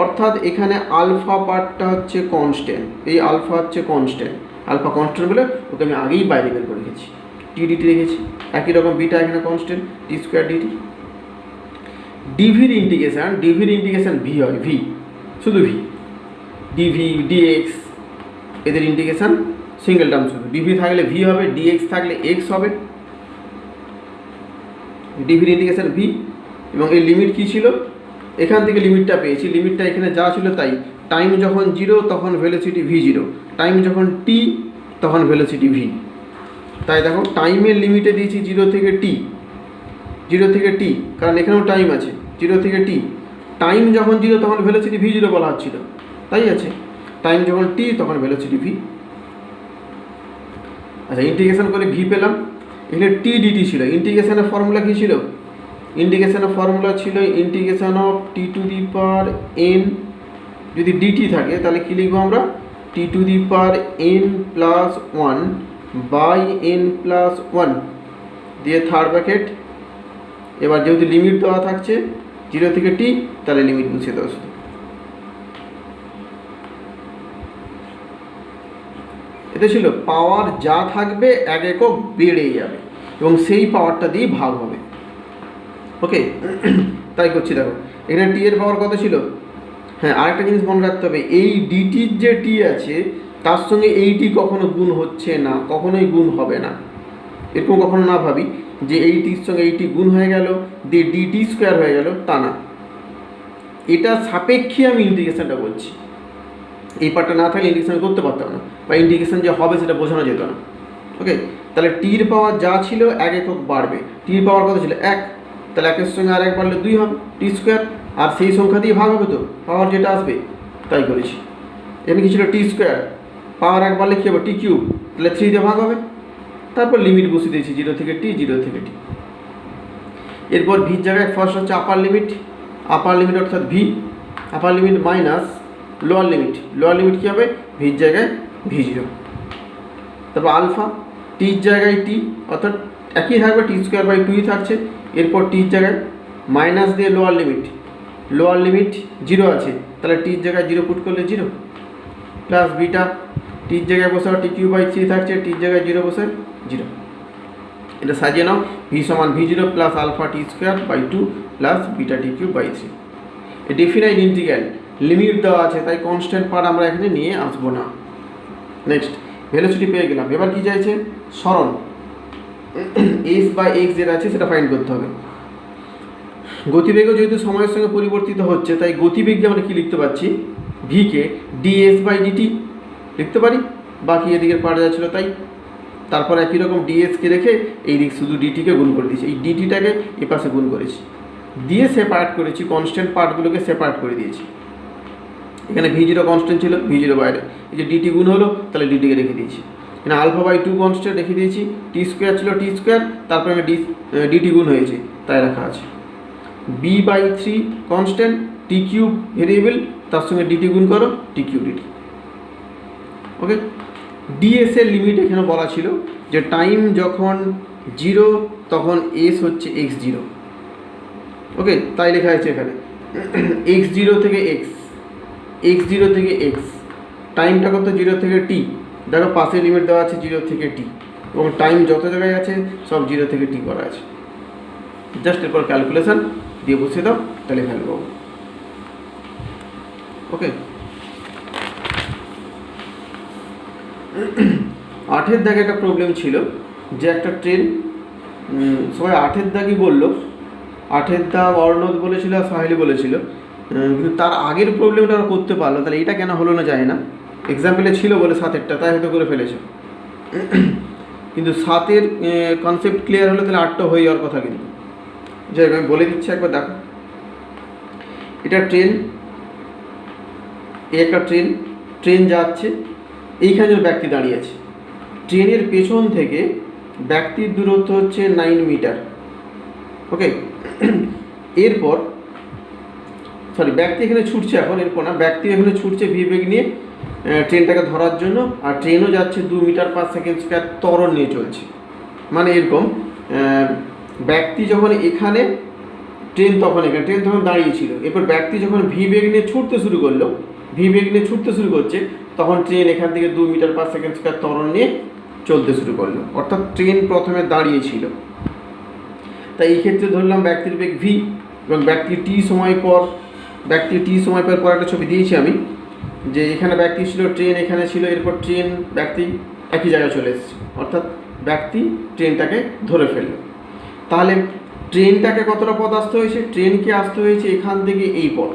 অর্থাৎ এখানে আলফা পার্টটা হচ্ছে কনস্ট্যান্ট, এই আলফা হচ্ছে কনস্ট্যান্ট, আলফা কনস্ট্যান্ট বলে ওকে আমি আগেই বাইরে বের করে রেখেছি, টি ডিটি রেখেছি। একই রকম বিটা এখানে কনস্ট্যান্ট টি স্কোয়ার ডিটি। ডিভির ইন্টিগ্রেশন ভি হয়, ভি শুধু ভি, ডিভি ডিএক্স এদের ইন্টিগ্রেশন সিঙ্গেল টার্ম শুধু, ডিভি থাকলে ভি হবে, ডিএক্স থাকলে এক্স হবে। ডিভির ইন্টিগ্রেশন ভি, এবং এই লিমিট কী ছিল, এখান থেকে লিমিটটা পেয়েছি, লিমিটটা এখানে যা ছিল তাই। টাইম যখন 0 তখন ভেলোসিটি v0, টাইম যখন t তখন ভেলোসিটি v। তাই দেখো টাইমের লিমিটে দিয়েছি 0 থেকে t, 0 থেকে t, কারণ এখানেও টাইম আছে 0 থেকে t। টাইম যখন 0 তখন ভেলোসিটি v0 বলা হচ্ছিল, তাই আছে। টাইম যখন t তখন ভেলোসিটি v। আচ্ছা, ইন্টিগ্রেশন করে v পেলাম, এখানে t dt ছিল। ইন্টিগ্রেশনের ফর্মুলা কী ছিল, ইন্টিগ্রেশনের ফর্মুলা ছিল integration of t to the power n, যদি ডিটি থাকে তাহলে কী লিখবো আমরা, t to the power n plus 1 by n plus 1 দিয়ে থার্ড ব্র্যাকেট। এবার যেহেতু লিমিট দেওয়া থাকছে 0 থেকে টি, তাহলে লিমিট বুঝিয়ে দেওয়া শুধু। এটা ছিল পাওয়ার যা থাকবে এক একক বেড়ে যাবে, এবং সেই পাওয়ারটা দিয়ে ভাগ হবে। ওকে, তাই করছি। দেখো এখানে টি এর পাওয়ার কত ছিল, হ্যাঁ আরেকটা জিনিস মনে রাখতে হবে, এই ডিটির যে টি আছে তার সঙ্গে এই টি কখনো গুণ হচ্ছে না, কখনোই গুণ হবে না। এরকম কখনো না ভাবি যে এই টির সঙ্গে এই টি গুণ হয়ে গেল দিয়ে ডিটি স্কোয়ার হয়ে গেল, তা না। এটা সাপেক্ষে আমি ইন্টিগ্রেশনটা করছি, এই পার্টটা না থাকলে ইন্টিগ্রেশন করতে পারতাম না, বা ইন্টিগ্রেশন যে হবে সেটা বোঝানো যেত না। ওকে, তাহলে টির পাওয়ার যা ছিল এক একক বাড়বে। টির পাওয়ার কত ছিল 1, তাহলে 1-এর সঙ্গে আর 1 বাড়লে 2 হবে টি স্কোয়ার, আর সেই সংখ্যা দিয়ে ভাগ হবে তো পাওয়ার যেটা আসবে, তাই করেছি। এখানে কি ছিল টি স্কোয়ার, পাওয়ার 1 বাড়লে কী হবে টি কিউব, তাহলে 3 দিয়ে ভাগ হবে। তারপর লিমিট বসিয়ে দিয়েছি 0 থেকে টি, 0 থেকে টি। এরপর ভির জায়গায় ফার্স্ট হচ্ছে আপার লিমিট অর্থাৎ v, upper limit minus lower limit কী হবে, ভির জায়গায় v0। তারপর আলফা, টির জায়গায় টি, অর্থাৎ একই থাকবে টি স্কোয়ার বাই 2ই থাকছে। এরপর টির জায়গায় মাইনাস দিয়ে লোয়ার লিমিট 0 আছে, তাহলে টির জায়গায় 0 পুট করলে 0, প্লাস বিটা, টির জায়গায় বসে টি কিউ বাই 3 থাকছে, টির জায়গায় 0 বসে 0। এটা সাজিয়ে নাও, ভি সমান v0 plus alpha t square by 2 plus beta t cube by 3। এ ডিফিনাইট ইন্টিগ্রাল, লিমিট দেওয়া আছে, তাই কনস্ট্যান্ট পার্ট আমরা এখানে নিয়ে আসবো না। নেক্সট ভেলোসিটি পেয়ে গেলাম, এবার কি চাইছে সরণ, এস বাই এক্স যেটা আছে সেটা ফাইন্ড করতে হবে। গতিবেগও যেহেতু সময়ের সঙ্গে পরিবর্তিত হচ্ছে, তাই গতিবেগকে আমরা কি লিখতে পারছি, ভিকে ডিএস বাই ডিটি লিখতে পারি, বাকি এদিকের পার্ট যা ছিল তাই। তারপর একই রকম ডিএসকে রেখে এই দিক শুধু ডিটিকে গুণ করে দিয়েছি, এই ডিটিটাকে এ পাশে গুণ করেছি, দিয়ে সেপারেট করেছি, কনস্ট্যান্ট পার্টগুলোকে সেপারেট করে দিয়েছি। এখানে v0 কনস্ট্যান্ট ছিল, v0 বাইরে, এই যে ডিটি গুণ হলো তাহলে ডিটিকে রেখে দিয়েছি। এখানে আলফা বাই 2 কনস্ট্যান্ট রেখে দিয়েছি, টি স্কোয়ার ছিল টি স্কোয়ার, তারপরে আমি ডিটি গুণ হয়েছে তাই রাখা আছে। B by 3 constant, t cube variable, তার সঙ্গে ডিটি গুণ করো t cube d t. Okay, d s এর লিমিট এখানে বলা ছিল যে টাইম যখন 0 তখন এস হচ্ছে x0। ওকে, তাই লেখা আছে এখানে x0 থেকে x0 থেকে x, টাইমটা কত 0 থেকে t, দেখো পাশে লিমিট দেওয়া আছে 0 থেকে t, এবং টাইম যত জায়গায় আছে সব 0 থেকে t করা আছে। জাস্ট এরপর ক্যালকুলেশন দিয়ে বসিয়ে দাও, তাহলে ভ্যালু পাবো। ওকে, 8-এর দাগে একটা প্রবলেম ছিল যে একটা ট্রেন, সবাই 8-এর দাগই বললো, 8-এর দাগ অর্ণব বলেছিল আর সাহেলি বলেছিল, কিন্তু তার আগের প্রবলেমটা ওরা করতে পারলো, তাহলে এটা কেন হলো না যায় না। এক্সাম্পলে ছিল বলে 7-এরটা, তাই হয়তো করে ফেলেছে, কিন্তু 7-এর কনসেপ্ট ক্লিয়ার হলে তাহলে 8টা হয়ে যাওয়ার কথা। কিন্তু যাই হোক, আমি বলে দিচ্ছি একবার দেখো। এটা ট্রেন, একটা ট্রেন যাচ্ছে, এইখানে যে ব্যক্তি দাঁড়িয়ে আছে, ট্রেনের পেছন থেকে ব্যক্তির দূরত্ব হচ্ছে 9 মিটার। ওকে, এরপর ব্যক্তি এখানে ছুটছে এখন, এরপর না, ব্যক্তি এখানে ছুটছে ভি বেগ নিয়ে ট্রেনটাকে ধরার জন্য, আর ট্রেনও যাচ্ছে 2 মিটার পার সেকেন্ড স্কোয়ার ত্বরণ নিয়ে চলছে। মানে এরকম, ব্যক্তি যখন এখানে, ট্রেন তখন এখানে, ট্রেন তখন দাঁড়িয়েছিল, এরপর ব্যক্তি যখন ভি বেগ নিয়ে ছুটতে শুরু করলো, ভি বেগ নিয়ে ছুটতে শুরু করছে, তখন ট্রেন এখান থেকে 2 মিটার পার সেকেন্ড স্কোয়ার ত্বরণ নিয়ে চলতে শুরু করলো। অর্থাৎ ট্রেন প্রথমে দাঁড়িয়েছিল, তাই এই ক্ষেত্রে ধরলাম ব্যক্তির বেগ ভি, এবং ব্যক্তি টি সময় পর একটা ছবি দিয়েছি আমি, যে এখানে ব্যক্তি ছিল, ট্রেন এখানে ছিল, এরপর ট্রেন ব্যক্তি একই জায়গায় চলে এসেছে, অর্থাৎ ব্যক্তি ট্রেনটাকে ধরে ফেললো। তাহলে ট্রেনটাকে কতটা পথ আসতে হয়েছে, ট্রেনকে আসতে হয়েছে এখান থেকে এই পথ,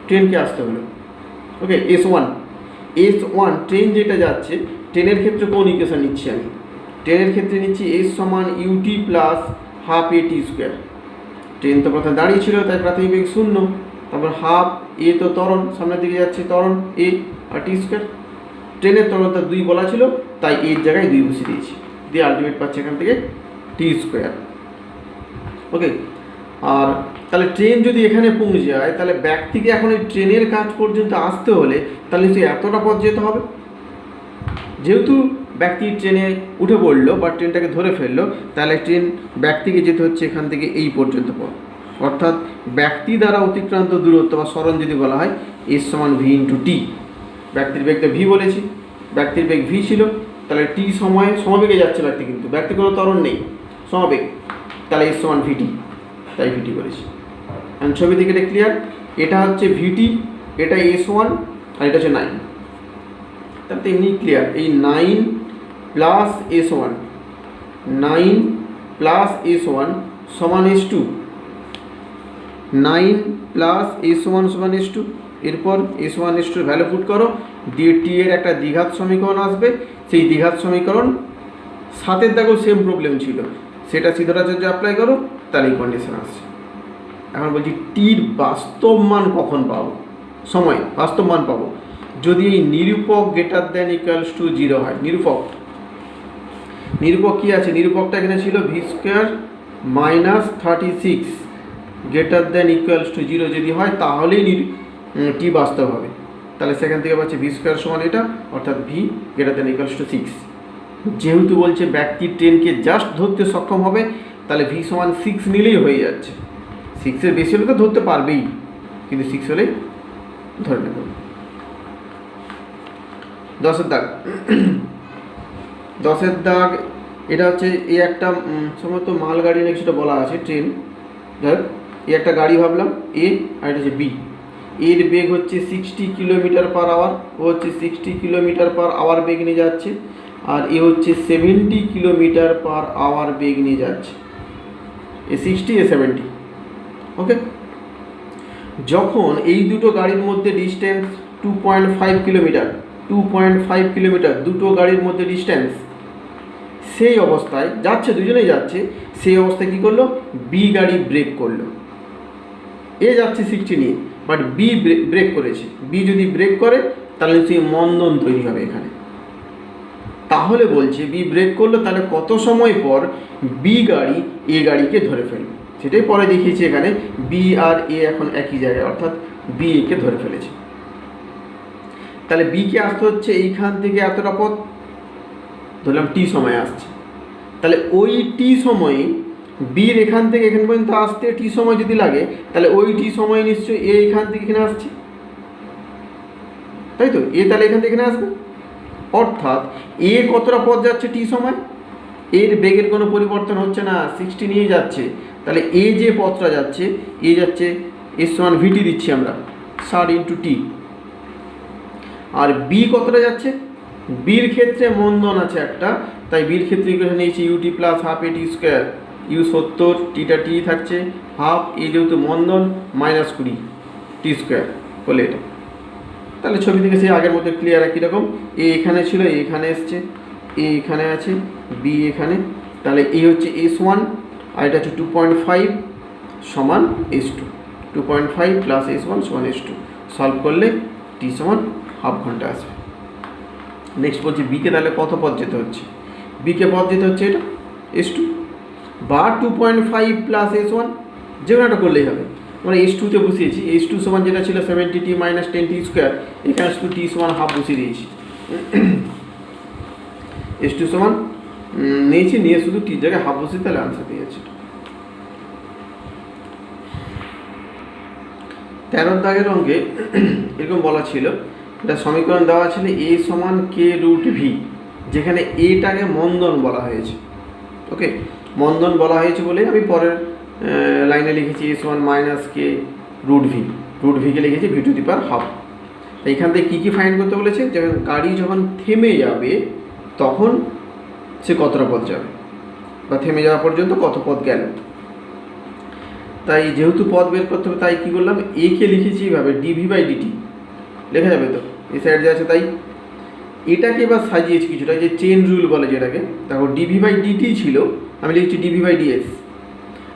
ট্রেনকে আসতে হলো। ওকে, S1 ট্রেন যেটা যাচ্ছে, ট্রেনের ক্ষেত্রে কোন ইকুয়েশন নিচ্ছি আমি, ট্রেনের ক্ষেত্রে নিচ্ছি S সমান u t plus half a t square. Train তো প্রথমে দাঁড়িয়ে ছিল, তাই প্রাথমিক বেগ 0, তারপর হাফ এ তো ত্বরণ, সামনের দিকে যাচ্ছে ত্বরণ এ, আর টি স্কোয়ার। ট্রেনের ত্বরণটা 2 বলা ছিল, তাই এর জায়গায় 2 বসিয়ে দিয়েছি, দিয়ে আলটিমেট পাচ্ছে এখান থেকে টি স্কোয়ার। ওকে, আর তাহলে ট্রেন যদি এখানে পৌঁছে যায়, তাহলে ব্যক্তিকে এখন এই ট্রেনের কাজ পর্যন্ত আসতে হলে তাহলে সে এতটা পথ যেতে হবে। যেহেতু ব্যক্তি ট্রেনে উঠে পড়লো বা ট্রেনটাকে ধরে ফেললো, তাহলে ব্যক্তিকে যেতে হচ্ছে এখান থেকে এই পর্যন্ত পথ, অর্থাৎ ব্যক্তি দ্বারা অতিক্রান্ত দূরত্ব বা সরণ যদি বলা হয় S সমান ভি ইন্টু টি। ব্যক্তির বেগটা ভি বলেছি, ব্যক্তির বেগ ভি ছিল, তাহলে টি সমবেগে যাচ্ছে ব্যক্তি, কিন্তু ব্যক্তি কোনো ত্বরণ নেই, সমবেগ, তাহলে S সমান ভিটি, তাই ভিটি করেছি। ছবি থেকে এটা ক্লিয়ার, এটা হচ্ছে ভিটি, এটা S1, আর এটা হচ্ছে 9। তাহলে এমনি ক্লিয়ার, এই 9 প্লাস S1, 9 প্লাস S1 সমান S2, 9 প্লাস S1 সমান S2। এরপর S1 S2 ভ্যালু পুট করো, দিয়ে টি এর একটা দ্বিঘাত সমীকরণ আসবে, সেই দ্বিঘাত সমীকরণ 7-এর দাগেও সেম প্রবলেম ছিল, সেটা সিদ্ধারাচার্য অ্যাপ্লাই করো, তাহলে এই কন্ডিশন আসছে। এখন বলছি টির বাস্তব মান কখন পাবো, সময় বাস্তব মান পাবো যদি এই নিরূপক গ্রেটার দ্যান ইকুয়ালস টু 0 হয়। নিরূপক কি আছে, নিরূপকটা এখানে ছিল V square minus 36 greater than equals to 0 যদি হয়, তাহলেই টি বাস্তব হবে। তাহলে সেখান থেকে পাচ্ছে ভি স্কোয়ার সমান এটা, অর্থাৎ V greater than equals to 6। যেহেতু বলছে ব্যক্তি ট্রেনকে জাস্ট ধরতে সক্ষম হবে, তাহলে ভি সমান 6 নিলেই হয়ে যাচ্ছে। 6-এর বেশি হলে তো ধরতে পারবেই, কিন্তু 6 হলেই ধরে নেবে। 10-এর দাগ, 10-এর দাগ এটা হচ্ছে এই একটা সম্ভবত মালগাড়ি না কিছুটা বলা আছে, ট্রেন, যাই হোক, এই একটা গাড়ি ভাবলাম এ, আর এটা হচ্ছে বি। এর বেগ হচ্ছে 60 কিলোমিটার পার আওয়ার, ও হচ্ছে 60 কিলোমিটার পার আওয়ার বেগ নিয়ে যাচ্ছে, আর এ হচ্ছে 70 কিলোমিটার পার আওয়ার বেগ নিয়ে যাচ্ছে, এ 60 এ 70। ওকে, যখন এই দুটো গাড়ির মধ্যে ডিস্টেন্স 2.5 কিলোমিটার, দুটো গাড়ির মধ্যে ডিস্টেন্স, সেই অবস্থায় যাচ্ছে, দুজনেই যাচ্ছে, সেই অবস্থায় কী করলো, বি গাড়ি ব্রেক করলো। এ যাচ্ছে 60 নিয়ে, বাট বি ব্রেক করেছে। বি যদি ব্রেক করে তাহলে সেই মন্দন তৈরি হবে এখানে। তাহলে বলছে বি ব্রেক করলো, তাহলে কত সময় পর বি গাড়ি এ গাড়িকে ধরে ফেলবে, সেটাই পরে দেখিয়েছি এখানে। বি আর এ এখন একই জায়গায়, অর্থাৎ বি একে ধরে ফেলেছে। তাহলে বিকে আসতে হচ্ছে এইখান থেকে এতটা পথ, ধরলাম টি সময় আসছে, তাহলে ওই টি সময়ে বির এখান থেকে এখান পর্যন্ত আসতে টি সময় যদি লাগে, তাহলে ওই টি সময় নিশ্চয়ই এ এখান থেকে এখানে আসছে, তাই তো, এ তাহলে এখান থেকে এখানে আসবে, অর্থাৎ এ কতটা পথ যাচ্ছে টি সময়, এর বেগের কোনো পরিবর্তন হচ্ছে না, 60 নিয়ে যাচ্ছে। তাহলে এ যে পথটা যাচ্ছে, এ যাচ্ছে S সমান ভিটি দিচ্ছি আমরা 60 ইন্টু টি, আর বি কতটা যাচ্ছে, বির ক্ষেত্রে মন্দন আছে একটা, তাই বির ক্ষেত্রে ইকুয়েশন নিয়েছি ut plus half a t square, u 70, টিটা টি থাকছে হাফ, এই যেহেতু মন্দন -20 টি স্কোয়ার করলে এটা, তাহলে ছবি থেকে সেই আগের মতো ক্লিয়ার একই রকম। এ এখানে ছিল, এ এখানে এসছে, এ এখানে আছে, বি এখানে, তাহলে এই হচ্ছে S1 আর এটা হচ্ছে 2.5 সমান S2, 2.5 প্লাস S1 সমান S2, সলভ করলে টি সমান হাফ ঘন্টা আসবে। নেক্সট বলছি বিকে তাহলে কত পদ যেতে হচ্ছে, বিকে পদ যেতে হচ্ছে এটা S2 বা 2.5 প্লাস S1, যে কোনো একটা করলেই হবে। আমরা S2তে বসিয়েছি, S2 সমান যেটা ছিল 70t মাইনাস 10t স্কোয়ার, এখানে শুধু টি সমান হাফ বসিয়ে দিয়েছি। S2 সমান নিয়েছি, নিয়ে শুধু টির জায়গায় হাফ বসিয়ে তাহলে আনসার পেয়ে যাচ্ছে। 13 দাগের অঙ্কে এরকম বলা ছিল, এটা সমীকরণ দেওয়া ছিল A সমান k√v, যেখানে এটাকে মন্দন বলা হয়েছে। ওকে, মন্দন বলা হয়েছে বলে আমি পরের লাইনে লিখেছি S সমান -k√v, √v-কে লিখেছি v²12। এইখান থেকে কী কী ফাইন্ড করতে বলেছে, যেমন গাড়ি যখন থেমে যাবে তখন সে কতটা পথ যাবে, বা থেমে যাওয়া পর্যন্ত কত পথ গেল। তাই যেহেতু পথ বের করতে হবে, তাই কী করলাম, একে লিখেছি এইভাবে dv/dt, লেখা যাবে তো এই সাইড যে আছে। তাই এটাকে এবার সাজিয়েছি কিছুটা, যে চেন রুল বলে যেটাকে। দেখো dv/dt ছিল, আমি লিখেছি dv/ds,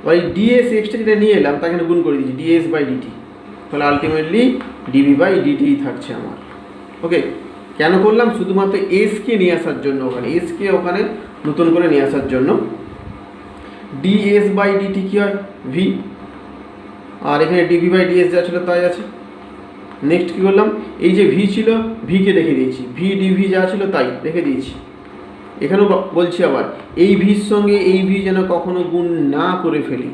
এবার এই ds এক্সট্রা যেটা নিয়ে এলাম তাকে গুণ করে দিয়েছি ds/dt, তাহলে আলটিমেটলি dv/dt থাকছে আমার। ওকে, কেন করলাম, শুধুমাত্র এসকে নিয়ে আসার জন্য, ওখানে এসকে ওখানে নতুন করে নিয়ে আসার জন্য। ds/dt কী হয়, v, আর এখানে dv/ds যা ছিল তাই আছে। নেক্সট কী করলাম, এই যে v ছিল, ভিকে রেখে দিয়েছি, v dv যা ছিল তাই রেখে দিয়েছি। এখানেও বলছি আবার, এই ভির সঙ্গে এই ভি যেন কখনো গুণ না করে ফেলি,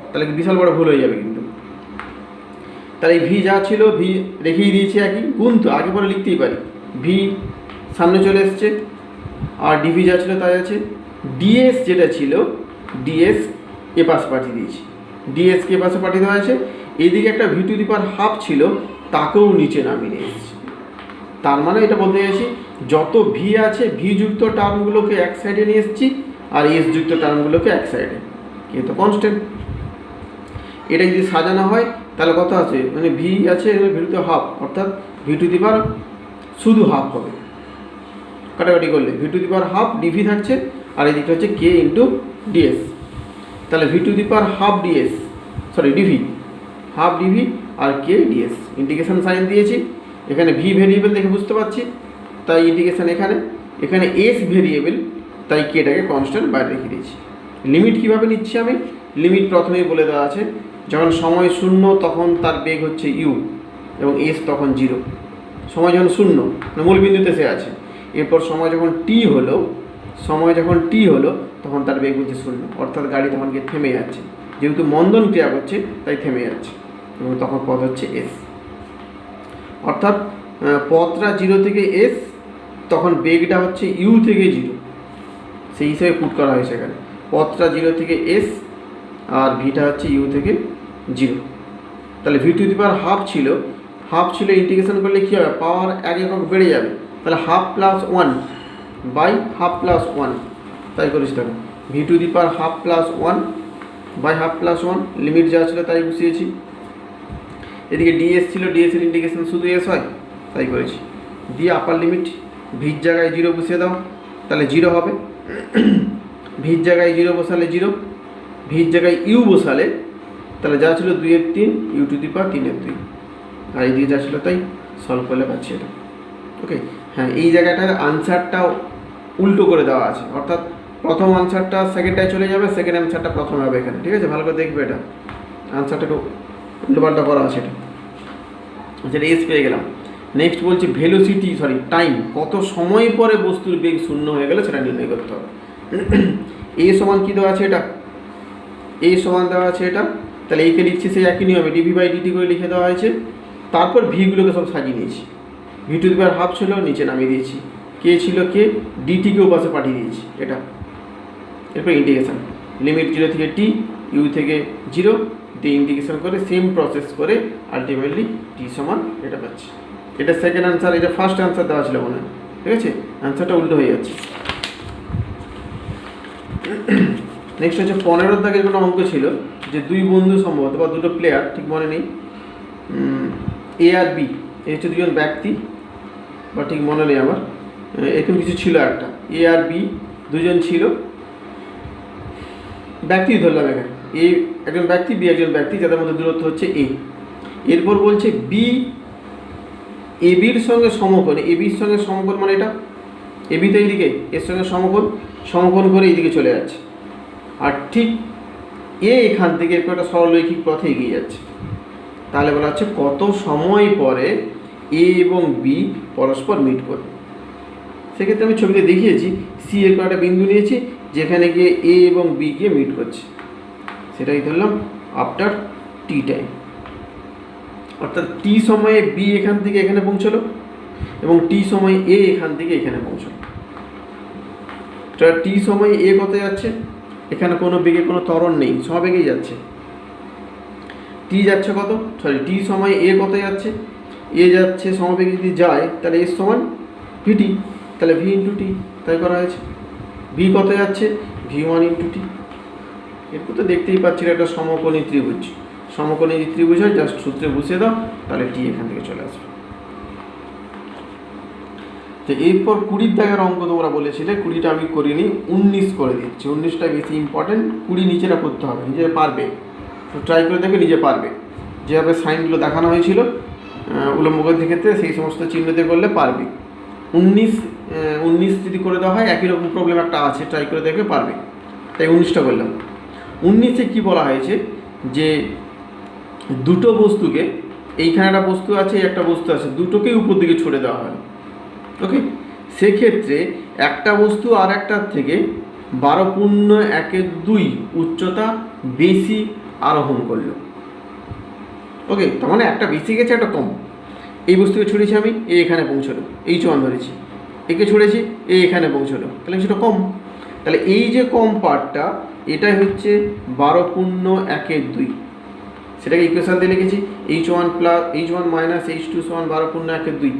তাহলে বিশাল বড় ভুল হয়ে যাবে কিন্তু। তাহলে এই ভি যা ছিল ভি রেখেই দিয়েছি একই, গুণ তো আগে পরে লিখতেই পারি, ভি সামনে চলে এসছে, আর ডিভি যা ছিল তাই আছে। ডিএস যেটা ছিল, ডিএস এ পাশে পাঠিয়ে দিয়েছি, ডিএসকে এ পাশে পাঠিয়ে দেওয়া আছে। এইদিকে একটা v² ছিল, তাকেও নিচে নামিয়ে নিয়ে এসেছি। তার মানে এটা বলতে চাইছি, যত ভি আছে ভি যুক্ত টার্মগুলোকে এক সাইডে নিয়ে এসেছি, আর এস যুক্ত টার্মগুলোকে এক সাইডে, কিন্তু কনস্ট্যান্ট। এটা যদি সাজানো হয় তাহলে কত আছে, মানে ভি আছে v², অর্থাৎ v² শুধু হাফ হবে, কাটাকাটি করলে v² ডিভি থাকছে, আর এদিকটা হচ্ছে k ইন্টু ডিএস। তাহলে v² ds, sorry dv, half dv আর কে ডিএস। ইন্টিগ্রেশন সাইন দিয়েছি, এখানে ভি ভেরিয়েবল দেখে বুঝতে পারছি, তাই ইন্টিগ্রেশন এখানে, এখানে এস ভেরিয়েবল, তাই কেটাকে কনস্ট্যান্ট বাইরে রেখে দিয়েছি। লিমিট কীভাবে নিচ্ছি আমি, লিমিট প্রথমেই বলে দেওয়া আছে, যখন সময় 0 তখন তার বেগ হচ্ছে ইউ এবং এস তখন 0। সময় যখন 0 মানে মূল বিন্দুতে সে আছে, এরপর সময় যখন টি হলো, তখন তার বেগ হচ্ছে 0, অর্থাৎ গাড়ি তখন গিয়ে থেমে যাচ্ছে, যেহেতু মন্দন ক্রিয়া করছে তাই থেমে যাচ্ছে, এবং তখন পথ হচ্ছে এস। অর্থাৎ পথটা 0 থেকে এস, তখন বেগটা হচ্ছে ইউ থেকে 0, সেই হিসেবে পুট করা হয়েছে এখানে। পথটা 0 থেকে এস আর ভিটা হচ্ছে ইউ থেকে 0। তাহলে v² ছিল, ইন্টিগ্রেশন করলে কী হবে, পাওয়ার 1 একক বেড়ে যাবে, তাহলে half plus 1 by half plus 1, তাই করেছি। তখন v² plus 1 by half plus 1, limit যা ছিল তাই বসিয়েছি। এদিকে ডিএস ছিল, ডিএস এর ইন্টিগ্রেশন শুধু এস হয়, তাই করেছি। দিয়ে আপার লিমিট ভির জায়গায় 0 বসিয়ে দাও, তাহলে 0 হবে। ভির জায়গায় 0 বসালে 0, ভির জায়গায় ইউ বসালে তাহলে যা ছিল 2/3 u⁻3/2, আর এই দিকে যা ছিল তাই সলভ করলে পাচ্ছি এটা। ওকে, হ্যাঁ, এই জায়গাটার আনসারটাও উল্টো করে দেওয়া আছে, অর্থাৎ প্রথম আনসারটা সেকেন্ডটায় চলে যাবে, সেকেন্ড আনসারটা প্রথমে হবে এখানে। ঠিক আছে, ভালো করে দেখবে, এটা আনসারটাকে উল্টোপাল্টা করা আছে এটা। আচ্ছা, এস পেয়ে গেলাম। নেক্সট বলছি ভেলোসিটি, টাইম, কত সময় পরে বস্তুর বেগ 0 হয়ে গেলে সেটা নির্ণয় করতে হবে। এ সমান কী দেওয়া আছে, এটা এ সমান দেওয়া আছে এটা, তাহলে এইকে লিখছি সেই একই নিয়মে dv/dt করে লিখে দেওয়া হয়েছে। তারপর ভিগুলোকে সব সাজিয়ে নিয়েছি, v² ছিল নিচে নামিয়ে দিয়েছি, কে ছিল কে, ডিটিকে ওপাশে পাঠিয়ে দিয়েছি এটা। এরপর ইন্টিগ্রেশন, লিমিট 0 থেকে টি, ইউ থেকে 0 দিয়ে ইন্টিগ্রেশন করে সেম প্রসেস করে আলটিমেটলি টি সমান এটা পাচ্ছি। এটা সেকেন্ড আনসার, এটা ফার্স্ট আনসার দেওয়া ছিল মনে হয়। ঠিক আছে, আনসারটা উল্টো হয়ে যাচ্ছে। নেক্সট হচ্ছে 15 দাগের কোনো অঙ্ক ছিল যে দুই বন্ধু সম্ভবত বা দুটো প্লেয়ার, ঠিক মনে নেই, এ আর বি, এই হচ্ছে দুজন ব্যক্তি বা ঠিক মনে নেই আমার, এরকম কিছু ছিল একটা, এ আর বি দুজন ছিল, ব্যক্তি ধরলাম এখানে, এ একজন ব্যক্তি, বি একজন ব্যক্তি, যাদের মধ্যে দূরত্ব হচ্ছে এ। এরপর বলছে বি এ বির সঙ্গে সমকোণ, এ বির সঙ্গে সমকোণ মানে এটা এ বি তো এইদিকে, এর সঙ্গে সমকোণ করে এইদিকে চলে যাচ্ছে, আর ঠিক এ এখান থেকে একটু একটা সরলরৈখিক পথে এগিয়ে যাচ্ছে। তাহলে বলা হচ্ছে কত সময় পরে এ এবং বি পরস্পর মিট করবে। সেক্ষেত্রে আমি ছবিতে দেখিয়েছি সি এর একটা বিন্দু নিয়েছি যেখানে গিয়ে এ এবং বি গিয়ে মিট করছে, সেটাই ধরলাম আফটার টি টাইম। অর্থাৎ টি সময়ে বি এখান থেকে এখানে পৌঁছলো এবং টি সময়ে এ এখান থেকে এখানে পৌঁছলো। টি সময়ে এ কত যাচ্ছে, এখানে কোনো বেগে কোনো ত্বরণ নেই, সমবেগেই যাচ্ছে। টি যাচ্ছে কত, টি সময়ে এ কত যাচ্ছে, এ যাচ্ছে সমবেগে যদি যায় তাহলে এর সমান ভিটি, তাহলে ভি ইন্টু টি, তাই করা হয়েছে। ভি কত যাচ্ছে, ভি ওয়ান ইন্টু টি। এরপর তো দেখতেই পাচ্ছি একটা সমকোণী ত্রিভুজ, সমকোণী ত্রিভুজ হয় জাস্ট সূত্রে বসিয়ে দাও, তাহলে টি এখান থেকে চলে আসবে। তো এরপর 20 দাগের অঙ্ক তোমরা বলেছিলে, 20টা আমি করিনি, 19 করে দিচ্ছি। 19টা বেশি ইম্পর্টেন্ট, 20 নিজেরা করতে হবে, নিজেরা পারবে, তো ট্রাই করে দেখবে নিজে পারবে। যেভাবে সাইনগুলো দেখানো হয়েছিল উলম্ব গতির ক্ষেত্রে সেই সমস্ত চিহ্ন দিয়ে করলে পারবে। 19 যদি করে দেওয়া হয় একই রকম প্রবলেম একটা আছে, ট্রাই করে দেখবে পারবে, তাই 19টা করলাম। 19-এ কী বলা হয়েছে যে দুটো বস্তুকে, এইখানে একটা বস্তু আছে, একটা বস্তু আছে, দুটোকেই উপর দিকে ছড়ে দেওয়া হয়, ওকে। সেক্ষেত্রে একটা বস্তু আর একটার থেকে 12.1/2 উচ্চতা বেশি আরোহণ করলো, ওকে। তার মানে একটা বেশি গেছে একটা কম। এই বস্তুকে ছুঁড়েছি আমি, এ এখানে পৌঁছলো, এই চোয়ান ধরেছি, একে ছুঁড়েছি, এ এখানে পৌঁছলো, তাহলে সেটা কম। তাহলে এই যে কম পার্টটা, এটাই হচ্ছে 12.1/2, সেটাকে ইকুয়েশন দিয়ে লিখেছি h1 plus h1 minus h2 সমান 12.1/2।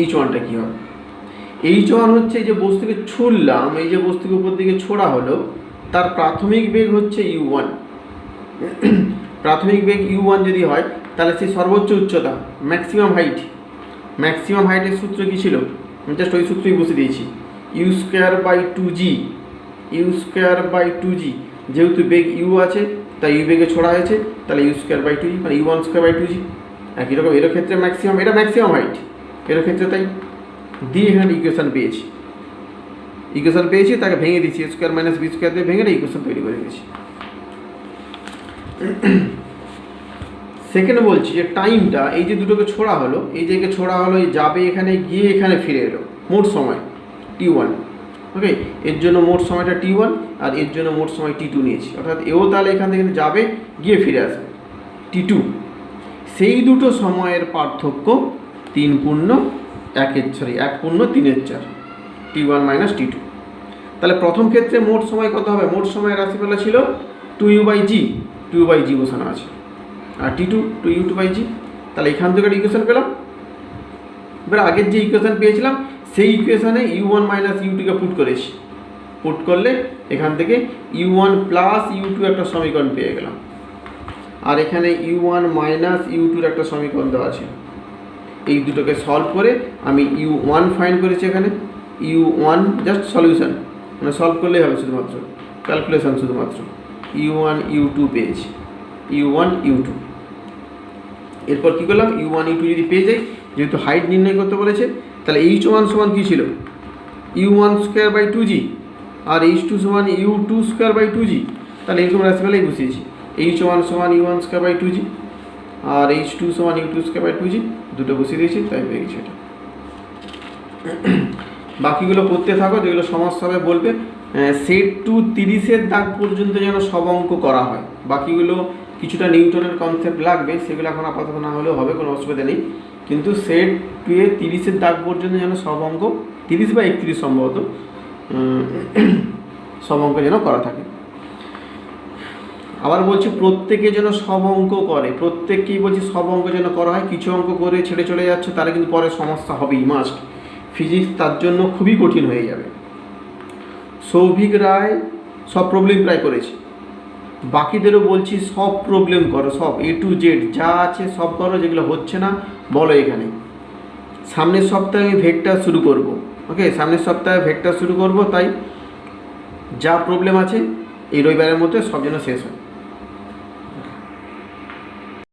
h1টা কী হবে, h1 হচ্ছে এই যে বস্তুকে ছুড়লাম, এই যে বস্তুকে উপর দিকে ছোড়া হলো, তার প্রাথমিক বেগ হচ্ছে u1। প্রাথমিক বেগ u1 যদি হয় তাহলে সেই সর্বোচ্চ উচ্চতা ম্যাক্সিমাম হাইটের সূত্র কী ছিল, আমি জাস্ট ওই সূত্রই বসে দিয়েছি, u²/2g, u²/2g। যেহেতু বেগ u আছে তাই u বেগে ছোড়া হয়েছে, তাহলে u²/2g মানে u1²/2g। একই রকম এর ক্ষেত্রে ম্যাক্সিমাম, এটা ম্যাক্সিমাম হাইট, এর ক্ষেত্রে তাই দিয়ে এখানে ইকুয়েশন পেয়েছি, তাকে ভেঙে দিচ্ছি, a² - b² দিয়ে ভেঙে ইকুয়েশন তৈরি করে দিয়েছি। সেকেন্ড বলছি যে টাইমটা, এই যে দুটোকে ছোড়া হলো, এই যে ছোড়া হলো, এই যাবে এখানে গিয়ে এখানে ফিরে এলো, মোট সময় t1, ওকে। এর জন্য মোট সময়টা t1 আর এর জন্য মোট সময় t2 নিয়েছি, অর্থাৎ এও তাহলে এখান থেকে যাবে গিয়ে ফিরে আসবে t2। সেই দুটো সময়ের পার্থক্য 1/3/4 t1 - t2। তাহলে প্রথম ক্ষেত্রে মোট সময় কত হবে, মোট সময়ের রাশিফল ছিল 2u/g, 2u/g বসানো আছে, আর t2 2u/g। তাহলে এখান থেকে একটা ইকুয়েশন পেলাম। এবার আগের যে ইকুয়েশন পেয়েছিলাম সেই ইকুয়েশনে u1 - u2কে পুট করলে এখান থেকে u1 + u2 একটা সমীকরণ পেয়ে গেলাম, আর এখানে u1 - u2 একটা সমীকরণ দেওয়া আছে। এই দুটোকে সলভ করে আমি u1 ফাইন্ড করেছি, এখানে u1 জাস্ট সলিউশন, মানে সলভ করলেই হবে, শুধুমাত্র ক্যালকুলেশন, শুধুমাত্র u1 u2 পেয়েছি, u1 u2। এরপর কী করলাম, u1 u2 যদি পেয়ে যাই, যেহেতু হাইট নির্ণয় করতে বলেছে, তাহলে h1 সমান কী ছিল, u1²/2g, আর h2 সমান u2²/2g। তাহলে এরকম রাশিমালাই বসিয়েছি, h1 সমান u1²/2g আর h2 সমান u2²/2g, দুটো বসিয়ে দিয়েছি, তাই পেয়ে গেছি এটা। বাকিগুলো করতে থাকো, যেগুলো সমস্যা হবে বলবে। সেট টু 30-এর দাগ পর্যন্ত যেন সব অঙ্ক করা হয়, বাকিগুলো কিছুটা নিউটনের কনসেপ্ট লাগবে, সেগুলো এখন আপাতত না হলেও হবে, কোনো অসুবিধা নেই। কিন্তু সেট 2-এ 30-এর দাগ পর্যন্ত যেন সব অঙ্ক, 30 বা 31 সম্ভবত, সব অঙ্ক যেন করা থাকে। আবার বলছি প্রত্যেকে যেন সব অঙ্ক করে, প্রত্যেককেই বলছি সব অঙ্ক যেন করা হয়। কিছু অঙ্ক করে ছেড়ে চলে যাচ্ছে, তারা কিন্তু পরে সমস্যা হবেই, মাস্ট। ফিজিক্স তার জন্য খুবই কঠিন হয়ে যাবে। সব প্রবলেম প্রায় করেছি, বাকিদেরও বলছি সব প্রবলেম করো, সব A to Z যা আছে সব করো, যেগুলো হচ্ছে না বলো এখানে। সামনের সপ্তাহে আমি ভেক্টর শুরু করব, ওকে, সামনের সপ্তাহে ভেক্টর শুরু করব, তাই যা প্রবলেম আছে এই রবিবারের মধ্যে সব যেন শেষ হয়।